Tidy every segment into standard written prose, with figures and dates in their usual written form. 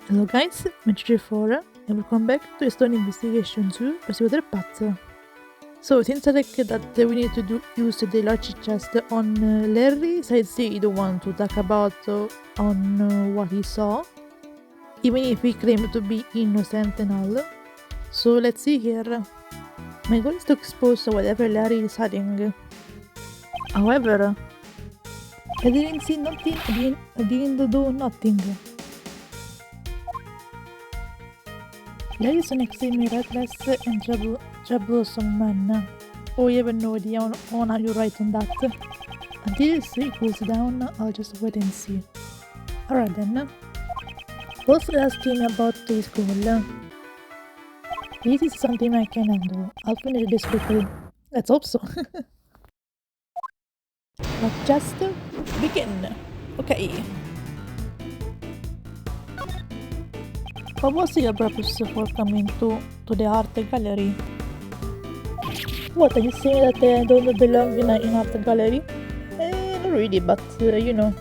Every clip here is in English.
Hello guys, Mitch4 and welcome back to Stone Investigation 2 Persecutor Path. So since I like that we need to use the large chest on Larry, so I'd say the one to talk about on what he saw, even if he claimed to be innocent and all. So let's see here. My goal is to expose whatever Larry is hiding. However, I didn't see nothing, I didn't do nothing. Larry is an extremely reckless and troublesome man. Oh, you have no idea on how you write on that. Until he cools down, I'll just wait and see. Alright then. First, ask him about his goal. This is something I can handle. I'll finish this quickly. Let's hope so. But just begin. Okay. What was your purpose for coming to the art gallery? What, are you saying that I don't belong in an art gallery? Not really, but you know.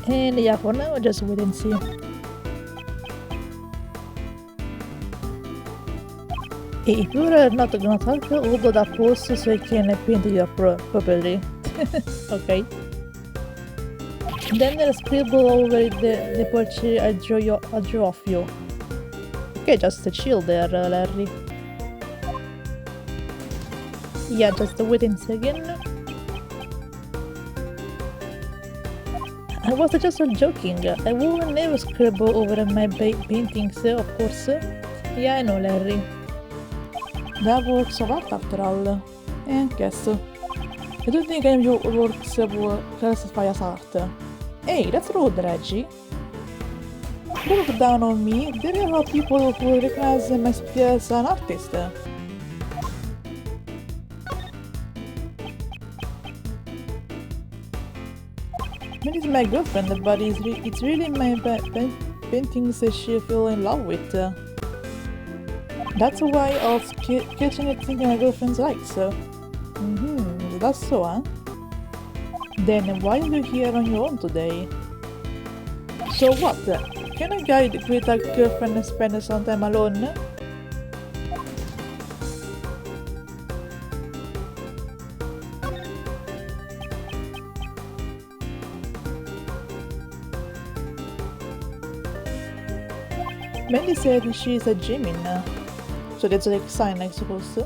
And yeah, for now, just wait and see. Hey, if you're not gonna talk, hold that pose so I can paint you properly. Okay. Then scribble over the portrait I drew of you. Okay, just chill there, Larry. Yeah, just wait a second. I was just joking. I will never scribble over my paintings, of course. Yeah, I know, Larry. That works of art after all. Guess. I don't think any of your works will classify as art. Hey, that's rude, Reggie. Don't look down on me. There are people who recognize me as an artist. It is my girlfriend, but it's really my paintings she fell in love with. That's why I was sketching everything my girlfriend likes. That's so, huh? Then why are you here on your own today? So what? Can a guy with a girlfriend spend some time alone? Mandy said she's a Gemini, so that's a sign, I suppose.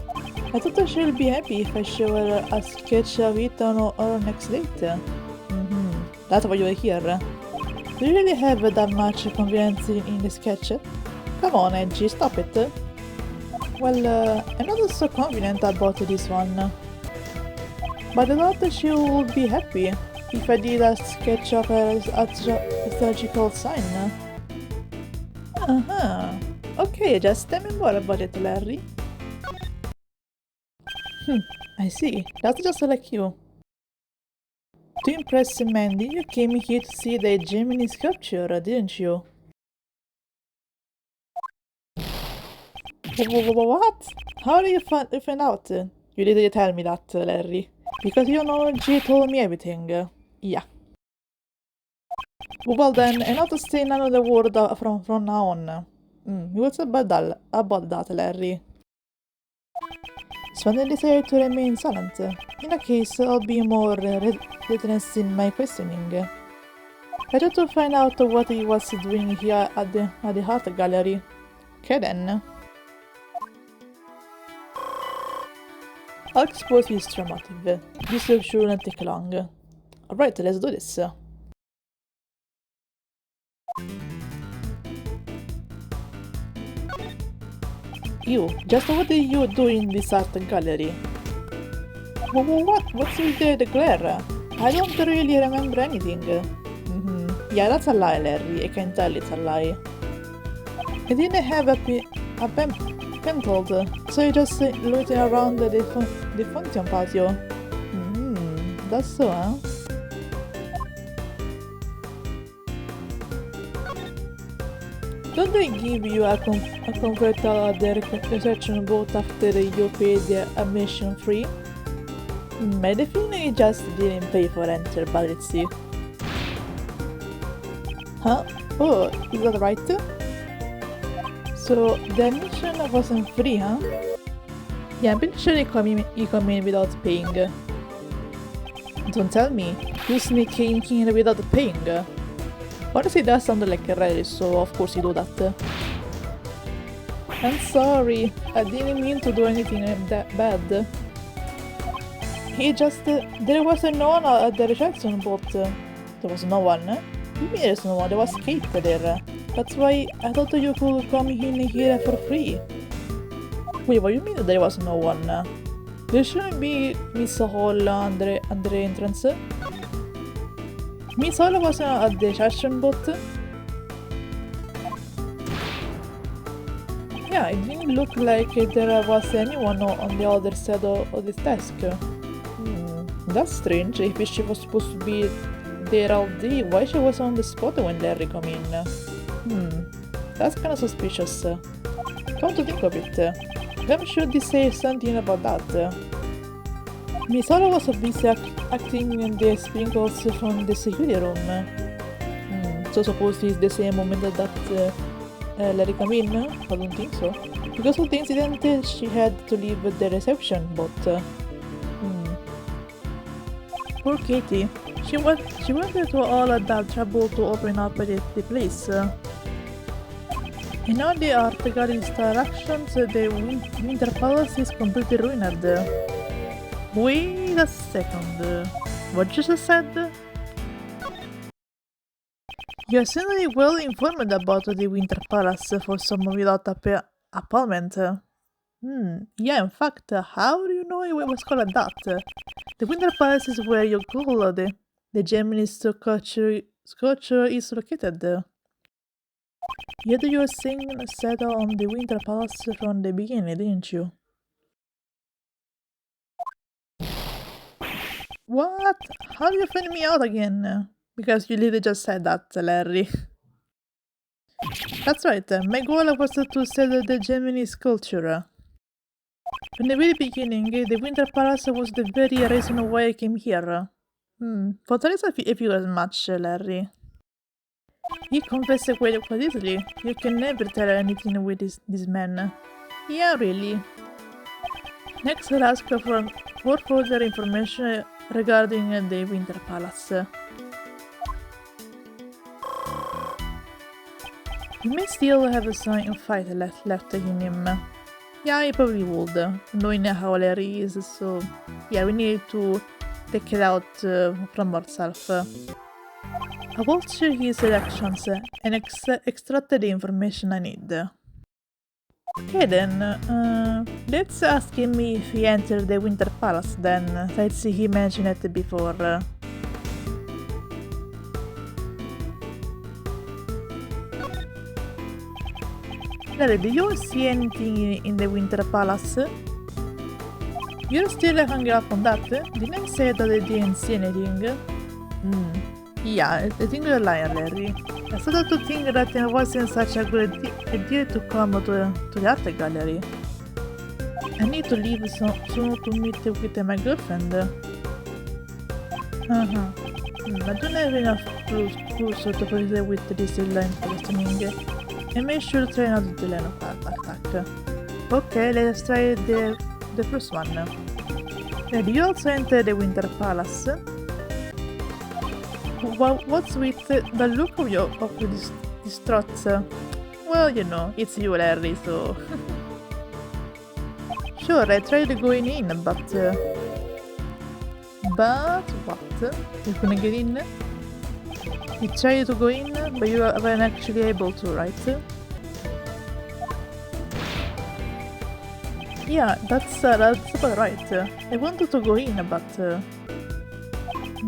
I thought she'll be happy if I show her a sketch of it on our next date. That's why you're here. Do you really have that much confidence in the sketch? Come on, Edgy, stop it. Well, I'm not so confident about this one. But I thought she would be happy if I did a sketch of her astrological sign. Okay, just tell me more about it, Larry. I see. That's just like you. To impress Mandy, you came here to see the Gemini sculpture, didn't you? What? How did you find out? You didn't tell me that, Larry. Because you know G told me everything. Yeah. Well then, I'm not saying another word from now on. What's about that, Larry? Sven decided to remain silent. In that case, I'll be more relentless in my questioning. I tried to find out what he was doing here at the art gallery. Okay then. I'll expose his true motive. This shouldn't take long. Alright, let's do this. You, just what did you do in this art gallery? What? What's with the glare? I don't really remember anything. Yeah, that's a lie, Larry. I can tell it's a lie. I didn't have a pencil, so I just looting around the function patio. That's so, huh? Don't they give you a converter at the reception boat after you pay the admission fee? I definitely just didn't pay for enter, but let's see. Huh? Oh, is that right? So the admission wasn't free, huh? Yeah, I'm pretty sure you come in without paying. Don't tell me. You sneaking in without paying. Honestly, that sounded like a rally, so of course you do that. I'm sorry. I didn't mean to do anything that bad. He just... there was no one at the reception, but... there was no one? You mean there's no one? There was Kate there. That's why I thought you could come in here for free. Wait, what do you mean there was no one? There shouldn't be Miss Hall under the entrance. Miss Hall was at the reception, but... yeah, it didn't look like there was anyone on the other side of this desk. That's strange. If she was supposed to be there all day, why she was on the spot when Larry come in? That's kinda suspicious. Come to think of it, I'm sure they say something about that. Miss Hall was busy acting in the sprinkles from the security room. So suppose it's the same moment that Larry come in? I don't think so. Because of the incident, she had to leave the reception, but... Poor Katie. She went through all of that trouble to open up the place. In all the article instructions, the Winter Palace is completely ruined. Wait a second. What you just said? You're certainly well informed about the Winter Palace for someone without apartment. Yeah, in fact, how do you know it was called that? The Winter Palace is where your goal, the Gemini sculpture is located. Yet you were saying settle on the Winter Palace from the beginning, didn't you? What? How do you find me out again? Because you literally just said that, Larry. That's right, my goal was to sell the Gemini sculpture. From the very beginning, the Winter Palace was the very reason why I came here. For the rest if you as much, Larry. He confessed quite easily. You can never tell anything with this man. Yeah, really. Next, I'll ask for further information regarding the Winter Palace. You may still have some fight left in him. Yeah, I probably would, knowing how Larry is, so yeah, we need to take it out from ourselves. I watched his actions and extracted the information I need. Okay then, let's ask him if he entered the Winter Palace then, since he mentioned it before. Larry, do you see anything in the Winter Palace? You're still hung up on that? Didn't I say that I didn't see anything? Yeah, I think you're lying, Larry. I started to think that it wasn't such a good idea to come to the art gallery. I need to leave soon to meet with my girlfriend. I don't have enough clues to proceed with this line questioning. I made sure to try not to delay an attack. Okay, let's try the first one. Do you also enter the Winter Palace? What's with the look of this distraught? Well, you know, it's you, Larry, so... Sure, I tried going in, but... But what? You couldn't get in? You tried to go in, but you weren't actually able to, right? Yeah, that's about right. I wanted to go in, but...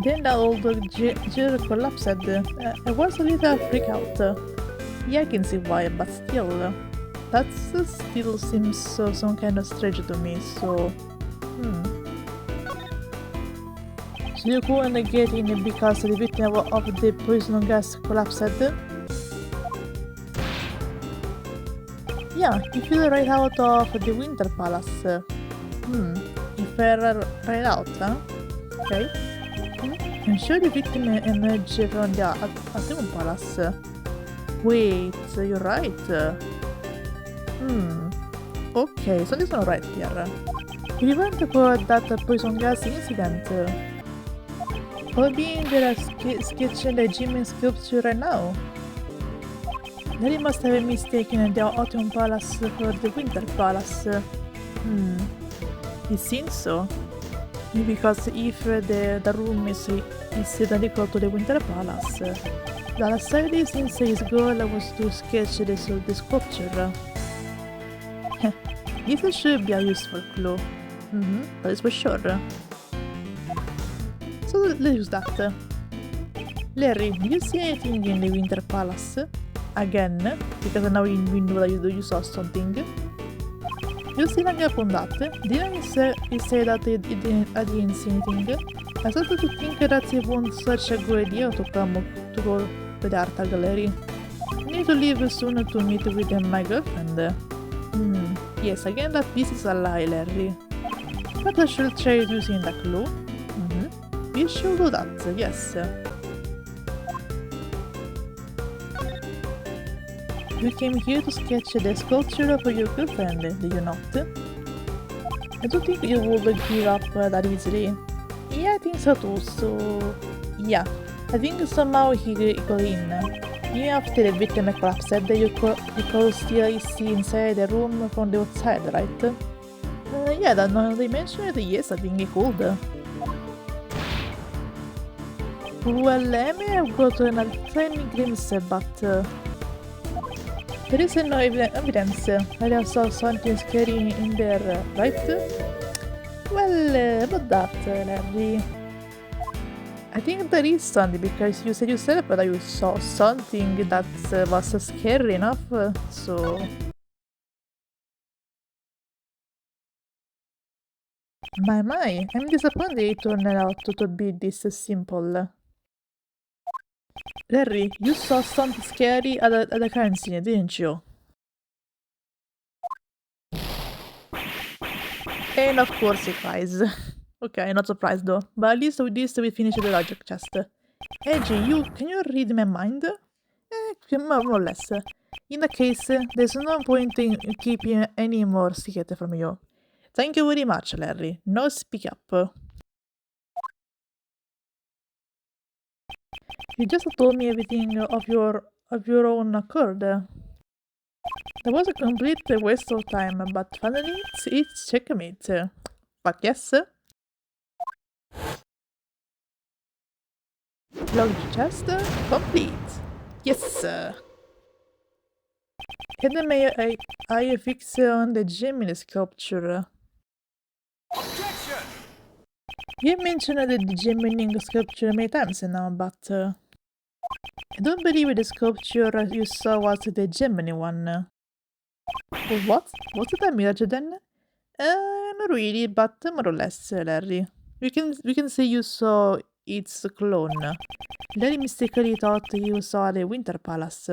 then that old chair collapsed. I was a little freaked out. Yeah, I can see why, but still... that still seems some kind of strange to me, so... So you couldn't get in because the victim of the poison gas collapsed? Yeah, you fell right out of the Winter Palace. You fell right out, huh? Okay. I'm sure the victim emerged from the Atrium Palace. Wait, you're right. Okay, something sono right here. You event occurred that poison gas incident. Probably there are sketching the gym in sculpture right now. Larry must have mistaken the Autumn Palace for the Winter Palace. It seems so. Because if the room is identical to the Winter Palace, the outside since his goal was to sketch the sculpture. This should be a useful clue. That is for sure. So let's use that. Larry, do you see anything in the Winter Palace? Again, because now we know that you saw something. You see hang up on that. Didn't he say that I didn't see anything? I started to think that it wasn't such a good idea to go to the art gallery. I need to leave soon to meet with my girlfriend. Yes, again that this is a lie, Larry. But I should try using the clue. We should do that, yes. You came here to sketch the sculpture of your girlfriend, did you not? I don't think you would give up that easily. Yeah, I think so too, so... Yeah, I think somehow he got in. Even after the victim collapsed, you could still see inside the room from the outside, right? Yeah, that now they mentioned it, yes, I think he could. Well, I may have gotten a tiny glimpse, but... there is no evidence that I saw something scary in there, right? Well, about that, Larry. I think there is something because you said yourself that you saw something that was scary enough, so... My, I'm disappointed it turned out to be this simple. Larry, you saw something scary at the crime scene, didn't you? And of course it cries. Okay, not surprised though. But at least with this we finished the logic chest. Edgy, can you read my mind? More or less. In that case, there's no point in keeping any more secret from you. Thank you very much, Larry. Now speak up. You just told me everything of your own accord. That was a complete waste of time, but finally it's checkmate. But yes. Log chest complete. Yes. And may I fix on the Gemini sculpture? Objection! You mentioned the Gemini sculpture many times now, but I don't believe the sculpture you saw was the Gemini one. What? Was it a mirage then? Not really, but more or less, Larry. We can say you saw its clone. Larry mistakenly thought you saw the Winter Palace.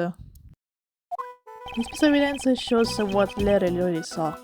This piece of evidence shows what Larry already saw.